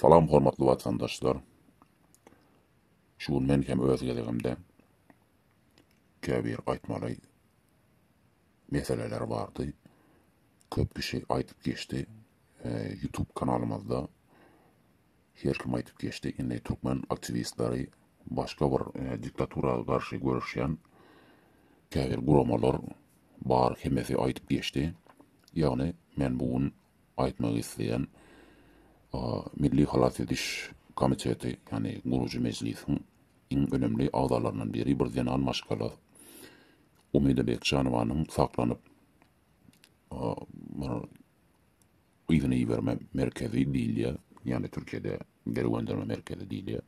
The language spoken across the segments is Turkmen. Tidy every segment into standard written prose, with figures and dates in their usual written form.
Salam hormatly vatandaşlar. Şu men hem öz gelegimde käbir aýtmaly meseleler bardy. Köp kişi aýtyp geçti. YouTube kanalymyzda her kim aýtyp geçti. Indi türkmen aktivistleri başga bir diktaturaga garşy görüşýän käbir guramalar bar hemmesi aýtyp geçti. Ýagny men bugun aýtmak isleýän Milli Halat Ediş Komiteti, yani Gurucu Meclisi'nin en önemli ağdalarından biri bir zenan maşgala Umida Bekçanovan'ın saklanıp izni verme merkezi değil ya, yani Türkiye'de geri gönderme merkezi değil ya.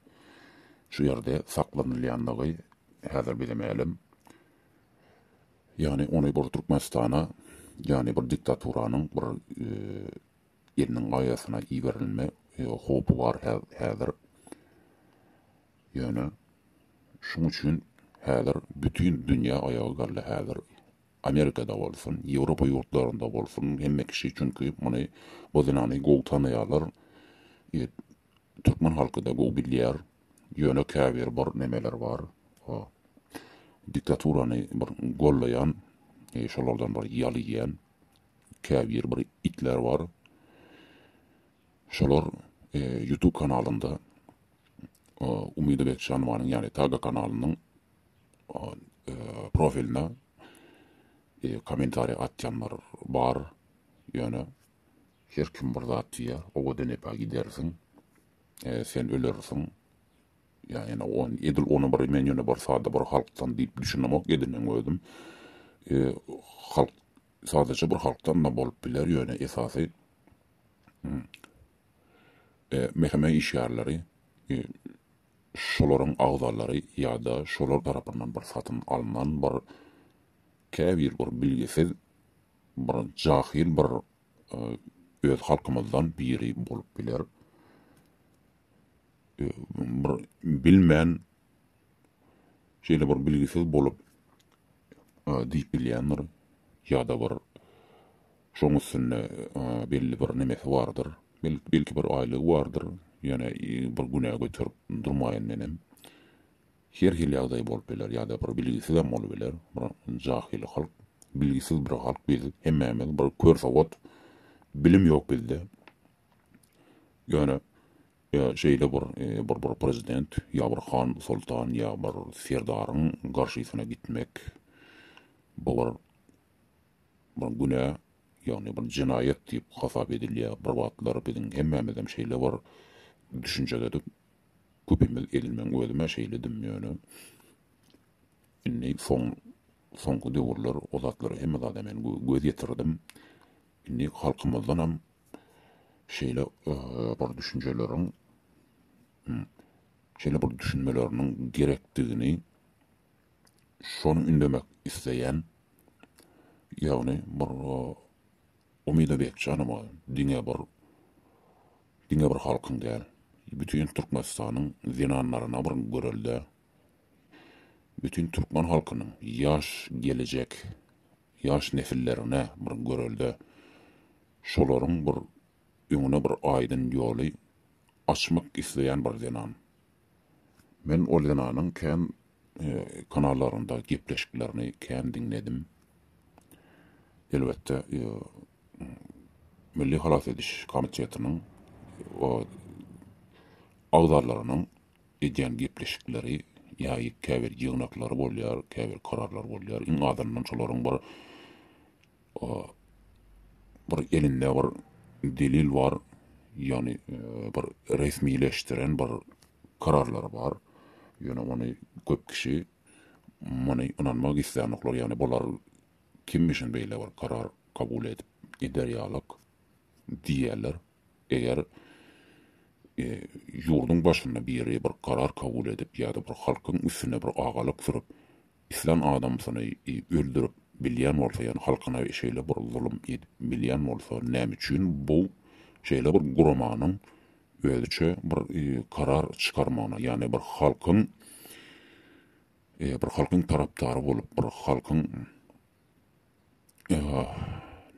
Şu yerde saklanılyanlığı hazır bilemeyelim. Yani onu bir Türkmenistan'a, yani bir diktaturanın bir elinin gayasına iyi verilme hopu var hazır. Yani şunun üçün hazır bütün dünya ayağı garly hazır. Amerika'da bolsun, Avrupa yurtlarında bolsun, hemme kişi çünkü bunu bu zinany gow tanaýarlar. Türkmen halky da gow bilýär. Ýöne käbir bir nemeler var. Diktaturany bir gollayan, şolardan bir ýalyýan käbir bir itler var. Şolar YouTube kanalında Umida Bekçanovan'ın, yani Taga kanalının profiline komentari atyanlar bar. Yani her kim burada atıyor, o da nepa gidersin, sen ölürsün. Yani onu bir menyonu bir sade bir halktan deyip düşünmemek edinmen ödüm. Halk sadece bir halktan da bolup biler, yani esası meheme işyarları, şoların ağzalları ya da şolar tarafından bir satın alınan bir käbir bir bilgisiz, bir cahil bir öz halkımızdan biri bolup biler. Bir bilmeyen şeyle bir bilgisiz bolup deyip bilýänler ya da bir şoň üstünde belli bir nemesi vardır. Belki bir aýlygy vardır. Yani bir günä götürüp durmaýan menem. Her hil ýagdaý bolup biler ya da bir bilgisiz hem bolup biler. Bir jahil halk, bilgisiz bir halk biz hemmemiz bir körsawat bilim ýok bizde. Yani şeyle bir prezident ya bir han sultan ya bir serdarın garşysyna gitmek bu bir günä, yani bir cinayet diýip hasap edilýär. Bir wagtlar biziň hemmemizem şeyle var düşünjede köpemiz edilmen özüme şeyledim yani. Inni soňky döwürler o zatlary hemme zat men göz ýetirdim. Inni halkymyzdan hem şeyle bir düşünjelerin bir düşünmelerinin gerektiğini şonu ünlemek isteyen, yani bir Umida Bekçanova diňe bir halkın değil. Bütün Türkmenistan'ın zinanlarına bir görüldi. Bütün Türkmen halkının yaş gelecek, yaş nesillerine bir görüldi. Şoların bir öňüne bir aydın ýoly açmak isteyen bir zinan. Men o zinanyň kän kanallarında gepleşiklerini kän dinledim. Elbette Milli Halat Ediş Komiteti'nin o ağdarlarının edýän gepleşikleri ýa-da käbir ýygnaklary bolýar, käbir kararlar bolýar. Iň adamdan şolaryň bir elinde bir delil var, yani bir resmileştiren bir kararlar var. Yani onu köp kişi onu inanmak isleýänler, yani bular kim için beýle bir karar kabul edip ederýarlyk diýerler. Eger yurdun başına biri bir karar kabul edip ya da bir halkın üstüne bir ağalık sürüp islan adamsyny öldürüp bilýän bolsa, yani halkyna şeýle bir zulüm edip bilýän bolsa, näme üçin bu şeýle bir guramanyň özüçe bir karar çıkarmagyna, yani bir halkyň tarapdary bolup, bir halkyň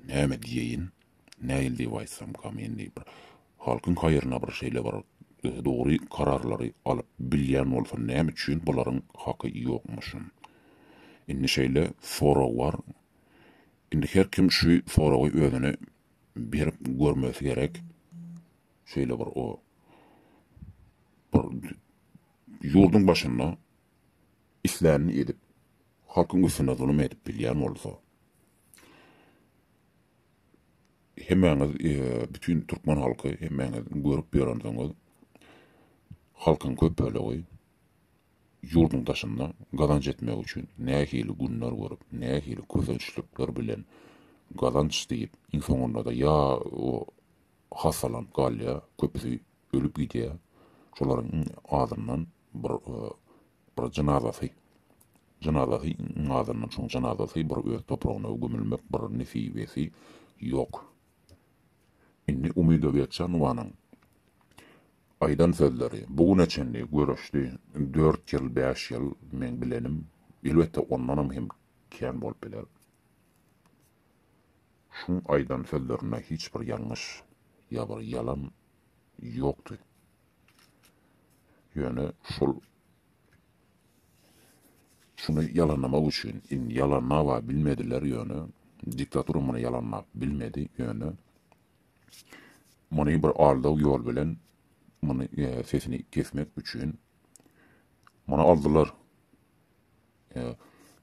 näme diýeýin, näil diýip aýtsam, bir halkın haýyryna bir şeýle bar, dogry kararlary alyp bilýän bolsa näme üçin bularyň haky ýokmuşyn. Indi şeýle sorag bar. Indi her kim şu soragy özüne berip görmesi gerek. Şeýle bar o bir ýurdun başynda isläni edip halkyň üstüne zulüm edip bilýän bolsa hemäňiz bütün Türkmen halky hemäňiz görüp ýörendiňiz halkyň köpeligi ýurdun taşynda gazanç etmek üçin nähili günler görüp nähili közelçilikler bilen gazanç diýip insanlar da ya o hasalan galya köpüsi ölüp gidýär. Şolaryň ağzyndan bir janazasy ağzyndan şoň janazasy bir öz topragyna gömülmek bir nesibesi ýok. Indi Umydy Berkcan wanyň aýdan sözleri bugüne çenli görüşdi 4 ýyl 5 ýyl men bilenim elbetde ondanam hem kän bolup biler. Şu aýdan sözlerine hiç bir ýalňyş ýa bir ýalan ýokdy. Ýöne şunu yalanlamak üçin yalanlaba bilmediler ýöne diktatura muny yalanlap bilmedi ýöne muny bir aldaw ýol bilen muny sesini kesmek üçin muny aldylar.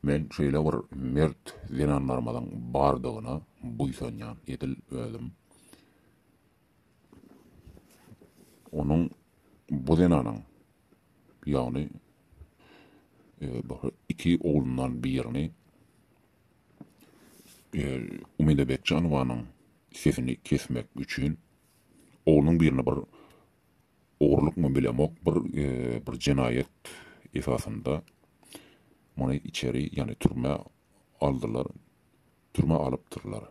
Men şeýle bir mert zenanlarmadan bardygyna buýsanýan edil özüm. Onun bu zenanyň ýagny iki oğlundan birini Umydy Berkcan wanyň sesini kesmek üçin oğlunun birini bir oğurluk mu bilemok bir cinayet esasında onu içeri yani türme aldılar. Türme alıptırlar.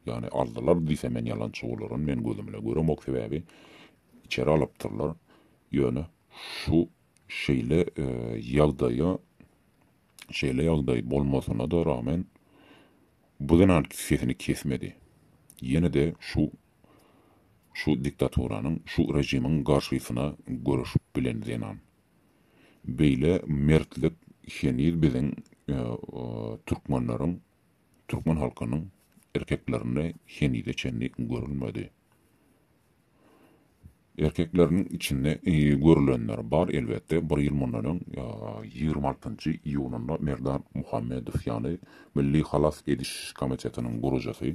Yani aldılar diýse men yalançy bolaryň men gözümle görem ok sebäbi içeri alıptırlar. Ýöne şu şeýle ýagdaý bolmasyna da rağmen bu denan sesini kesmedi. Ýene de şu diktaturanyň, şu rejimiň garşysyna görüşüp bilen zenan. Beýle mertlik şenil biziň türkmenlaryň, türkmen halkynyň erkeklerine şenide çenli görülmedi. Erkeklerinin içinde görülenler bar elbette. Bir yıl mundan 26. iyununda Merdan Muhammedov yani Milli Halas Ediş Komitetinin gurucasy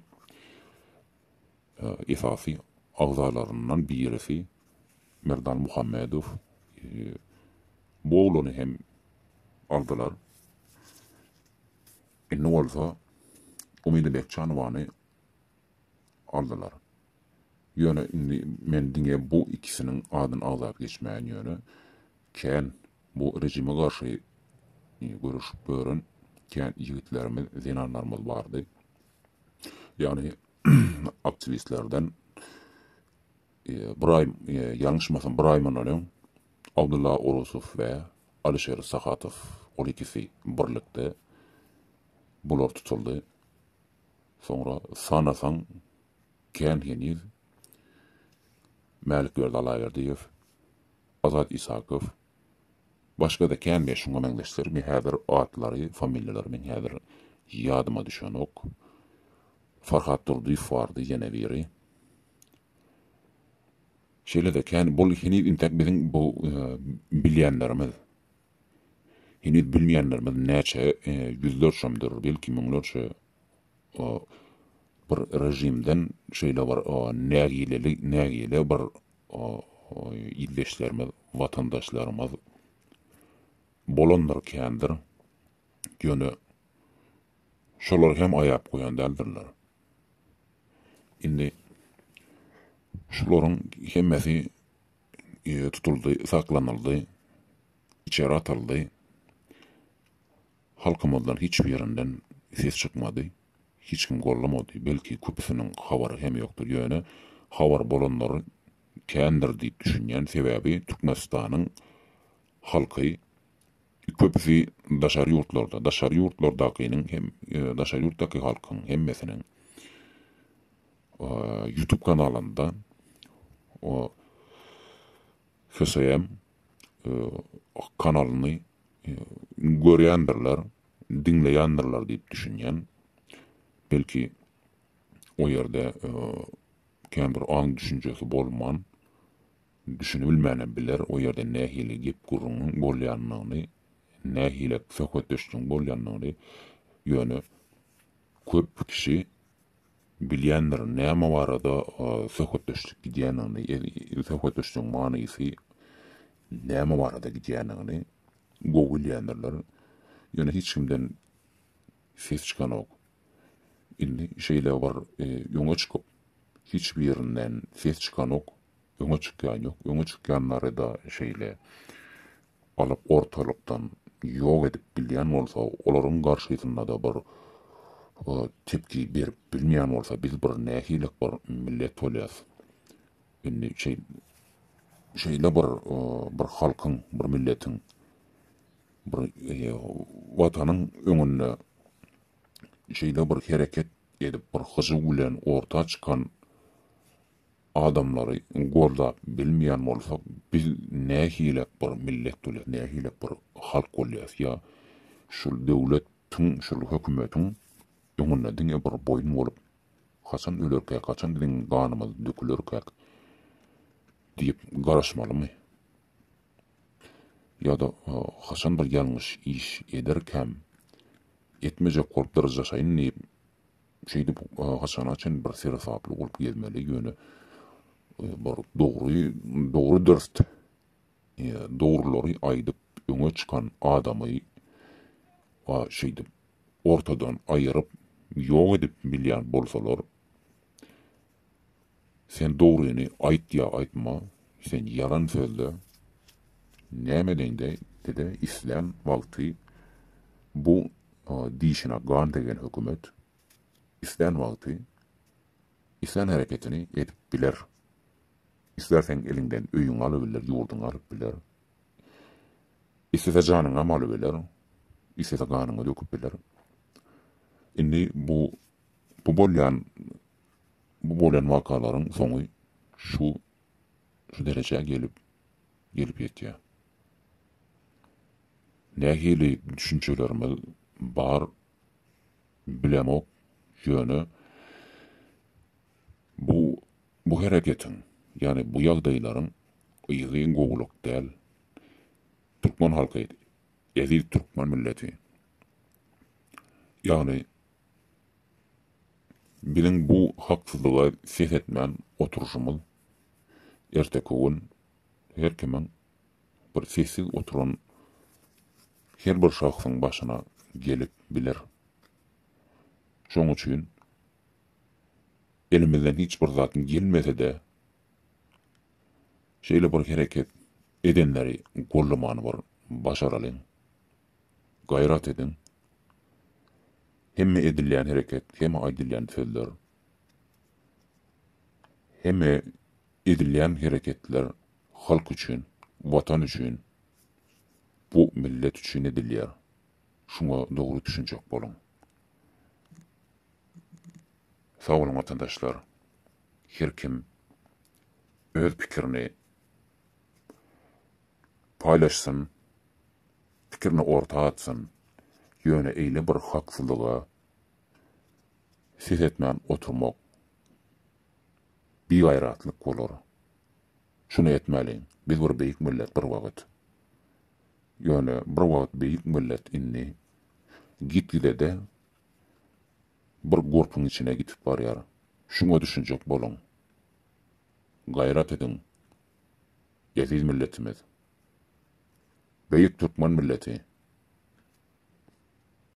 esasy agzalarından birisi Merdan Muhammedov bu oğlunu hem aldılar. Ne olsa Umydy Berkcan wany aldılar. Ýöne men diňe bu ikisiniň adyn agzap geçmäň ýöne kän bu rejime garşy görüşüp görün kän ýigitlerimiz, zenanlarymyz bardy. Ýani aktivistlerden ýalňyşmasam bir ay mundan Abdullah Orusov we Alişer Sakatow ol ikisi birlikde bular tutuldy. Sonra sanasan kän heniz Malik Berdalayberdiýew, Azat Isakow, başga da kän beş şoňa meňzeşler, men häzir atlary, familýalary men häzir ýadyma düşen ok. Farhat Durduýew bardy ýene biri. Şeýle de kän bol hini intek biziň bu bilýänlerimiz. Hini bilmeýänlerimiz näçe yüzlerçemdir, belki miňlerçe bir rejimden şeýle bir nägile bir ýyldaşlarymyz, watandaşlarymyz bolanlar kändir. Ýöne şolar hem aýap goýandyrlar. Indi şolaryň hemmesi tutuldy, saklanyldy, içeri atyldy. Halkymyzdan hiç birinden ses çykmady. Hiç kim gollamady. Belki köpüsiniň habary hem ýokdur. Ýöne habar bolanlar kändir diýip düşünýän sebäbi Türkmenistanyň halky köpüsi daşary ýurtlardakynyň hem daşary ýurtdaky halkyň hemmesiniň YouTube kanalynda o FSM kanalyny görýändirler, dinleýändirler diýip düşünýän. Belki o ýerde käme bir aň düşünjesi bolman, düşünüp bilmäne biler, o ýerde nähili gep gurrunun bolýanlygyny, nähili söhbetleşiň bolýanlygyny ýöne köp kişi bilýändir, näme barada söhbetleşik gidýänini, söhbetleşiň manysy näme barada gidýänini goýulýandylar. Ýöne hiç kimden ses çykanok. Indi şeýle bar, ýoňa çykyp hiç bir ýerinden ses çykanok, ýoňa çykýan ýok. Ýoňa çykýanlary da şeýle alyp ortalykdan ýok edip bilýän bolsa, olaryň garşysynda da bir tepki berip bilmeýän bolsa, biz bir nähilik bir millet bolýas. Indi şeýle bir halkyň, bir milletiň, bir watanyň öňünde şeýle bir hereket edip bir hyzy bilen orta çykan adamlary gorda bilmeýän bolsak, biz nähile bir millet bolýar, nähile bir halk bolýar. Ya şul döwletiň, şul hökümetiň öňünde diňe bir boýun bolup, haçan ölerkä, haçan diň ganymyz dökülerkä diýip garaşmalymy? Ýa-da haçan bir ýalňyş iş ederkäm etmejek bolup dyrjaşaýyn diýip şeýdi haçan açyn bir serhaply bolup gelmeli ýöne dogry dürst dogruly aýdyp öňe çykan adamy şeýdi ortadan aýyryp ýok edip bilýän bolsalar, sen dogryny aýt ýa aýtma, sen yalan sözle näme dedi İslam wagty bu diýişine gan degen hökümet İslam wagty İslam hareketini edip biler. İstersen elinden öýüň alyp biler, ýurduň alyp biler. İstese janyňa alyp biler, istese ganyňa döküp biler. Indi bu bolýan wakalaryň soňy şu derejeye gelip ýetýär. Nähili düşünçelerimiz bar bilemok ýöne bu hereketiň, ýani bu ýagdaýlaryň ýygy gowluk däl. Türkmen halky, ýa-da Türkmen milleti. Ýani bilen bu haksyzlyga ses etmän oturuşymyz erteki gün her kimin bir sessiz oturan her bir şahsyň başyna gelip biler. Şoň üçin elimizden hiç bir zatyň gelmese-de şeýle bir hereket edenleri gollamany bar, başaralyň. Gaýrat edin. Hemme edilýän hereket, hemme aýdylýan sözler, hemme edilýän hereketler halk üçin, watan üçin, bu millet üçin edilýär. Şuňa dogry düşünjek boluň. Sag bolun vatandaşlar. Her kim öz pikirini paylaşsın, pikirini orta atsın, ýöne eýle bir haksyzlyga ses etmän oturmak bir gaýratlyk bolar. Şunu etmeli, biz bir beýik millet bir wagt. Ýöne bir wagt beýik millet inni gitgide de bir gorpun içine gitip barýar. Şuňa düşünjek boluň. Gaýrat edin. Ýaziz milletimiz. Beýik Türkmen milleti.